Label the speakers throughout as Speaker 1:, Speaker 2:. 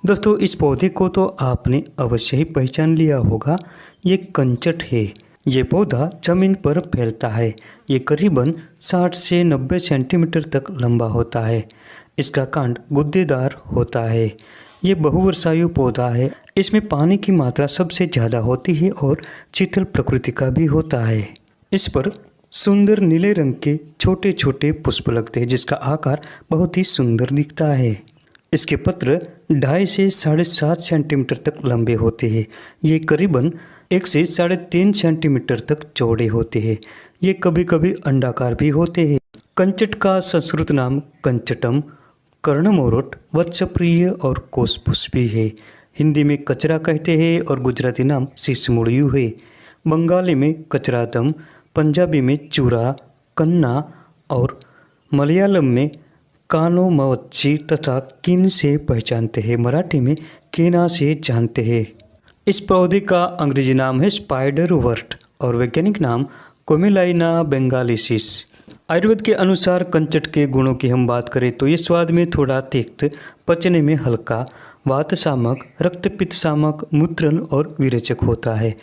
Speaker 1: दोस्तों इस पौधे को तो आपने अवश्य ही पहचान लिया होगा, ये कंचट है। ये पौधा जमीन पर फैलता है। ये करीबन 60 से 90 सेंटीमीटर तक लंबा होता है। इसका कांड गुद्देदार होता है। ये बहुवर्षायु पौधा है। इसमें पानी की मात्रा सबसे ज़्यादा होती है और शीतल प्रकृति का भी होता है। इस पर सुंदर नीले रंग के छोटे छोटे पुष्प लगते हैं, जिसका आकार बहुत ही सुंदर दिखता है। इसके पत्र 2.5 से 7.5 सेंटीमीटर तक लंबे होते हैं। ये करीबन 1 से 3.5 सेंटीमीटर तक चौड़े होते हैं। ये कभी कभी अंडाकार भी होते हैं। कंचट का संस्कृत नाम कंचटम, कर्णमोरोट, वत्सप्रिय और कोसपुष्पी है। हिंदी में कचरा कहते हैं और गुजराती नाम शीशमुड़ियू है। बंगाली में कचरादम, पंजाबी में चूरा, कन्ना और मलयालम में कानोमवच्ची तथा किन से पहचानते हैं। मराठी में केना से जानते हैं। इस पौधे का अंग्रेजी नाम है स्पाइडर वर्ट और वैज्ञानिक नाम कोमेलाइना बेंगालिसिस। आयुर्वेद के अनुसार कंचट के गुणों की हम बात करें तो ये स्वाद में थोड़ा तिक्त, पचने में हल्का, वात शामक, रक्तपित्त शामक, मूत्रण और विरेचक होता है।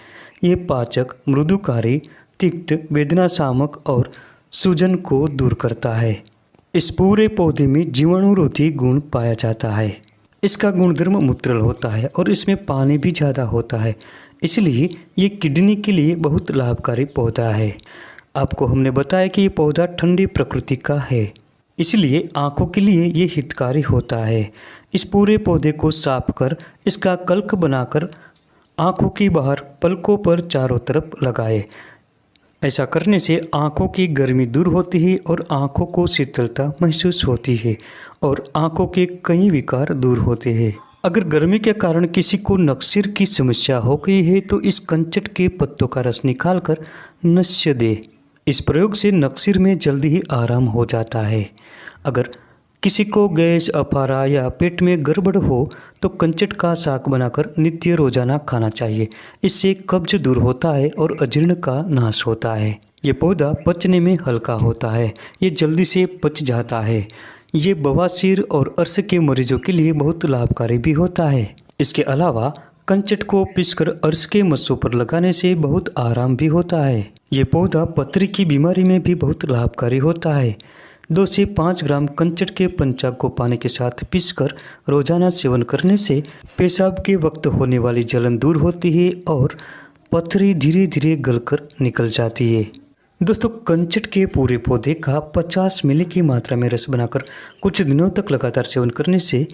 Speaker 1: ये पाचक, मृदुकारी, तिक्त, वेदना शामक और सूजन को दूर करता है। इस पूरे पौधे में जीवाणुरोधी गुण पाया जाता है। इसका गुणधर्म मूत्रल होता है और इसमें पानी भी ज़्यादा होता है, इसलिए ये किडनी के लिए बहुत लाभकारी पौधा है। आपको हमने बताया कि ये पौधा ठंडी प्रकृति का है, इसलिए आँखों के लिए ये हितकारी होता है। इस पूरे पौधे को साफ कर इसका कल्क बनाकर आँखों की बाहर पलकों पर चारों तरफ लगाए। ऐसा करने से आँखों की गर्मी दूर होती है और आँखों को शीतलता महसूस होती है और आँखों के कई विकार दूर होते हैं। अगर गर्मी के कारण किसी को नक्सीर की समस्या हो गई है तो इस कंचट के पत्तों का रस निकालकर नस्य दे। इस प्रयोग से नक्सीर में जल्दी ही आराम हो जाता है। अगर किसी को गैस, अफारा या पेट में गड़बड़ हो तो कंचट का साग बनाकर नित्य रोजाना खाना चाहिए। इससे कब्ज दूर होता है और अजीर्ण का नाश होता है। ये पौधा पचने में हल्का होता है। ये जल्दी से पच जाता है। ये बवासीर और अर्श के मरीजों के लिए बहुत लाभकारी भी होता है। इसके अलावा कंचट को पीसकर अर्श के मस्सों पर लगाने से बहुत आराम भी होता है। ये पौधा पथरी की बीमारी में भी बहुत लाभकारी होता है। 2 से 5 ग्राम कंचट के पंचांग को पानी के साथ पीसकर रोजाना सेवन करने से पेशाब के वक्त होने वाली जलन दूर होती है और पथरी धीरे धीरे गलकर निकल जाती है। दोस्तों कंचट के पूरे पौधे का 50 मिली की मात्रा में रस बनाकर कुछ दिनों तक लगातार सेवन करने से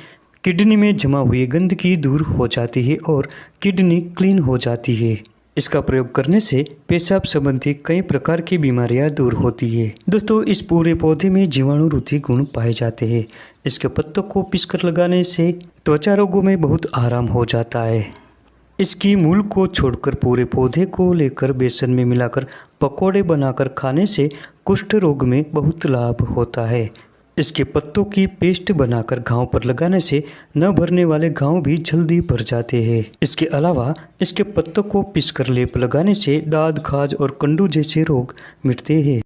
Speaker 1: किडनी में जमा हुई गंदगी दूर हो जाती है और किडनी क्लीन हो जाती है। इसका प्रयोग करने से पेशाब संबंधी कई प्रकार की बीमारियां दूर होती है। दोस्तों इस पूरे पौधे में जीवाणुरोधी गुण पाए जाते हैं। इसके पत्तों को पीसकर लगाने से त्वचा रोगों में बहुत आराम हो जाता है। इसकी मूल को छोड़कर पूरे पौधे को लेकर बेसन में मिलाकर पकौड़े बनाकर खाने से कुष्ठ रोग में बहुत लाभ होता है। इसके पत्तों की पेस्ट बनाकर घाव पर लगाने से न भरने वाले घाव भी जल्दी भर जाते हैं। इसके अलावा इसके पत्तों को पीसकर लेप लगाने से दाद, खाज और कंडू जैसे रोग मिटते हैं।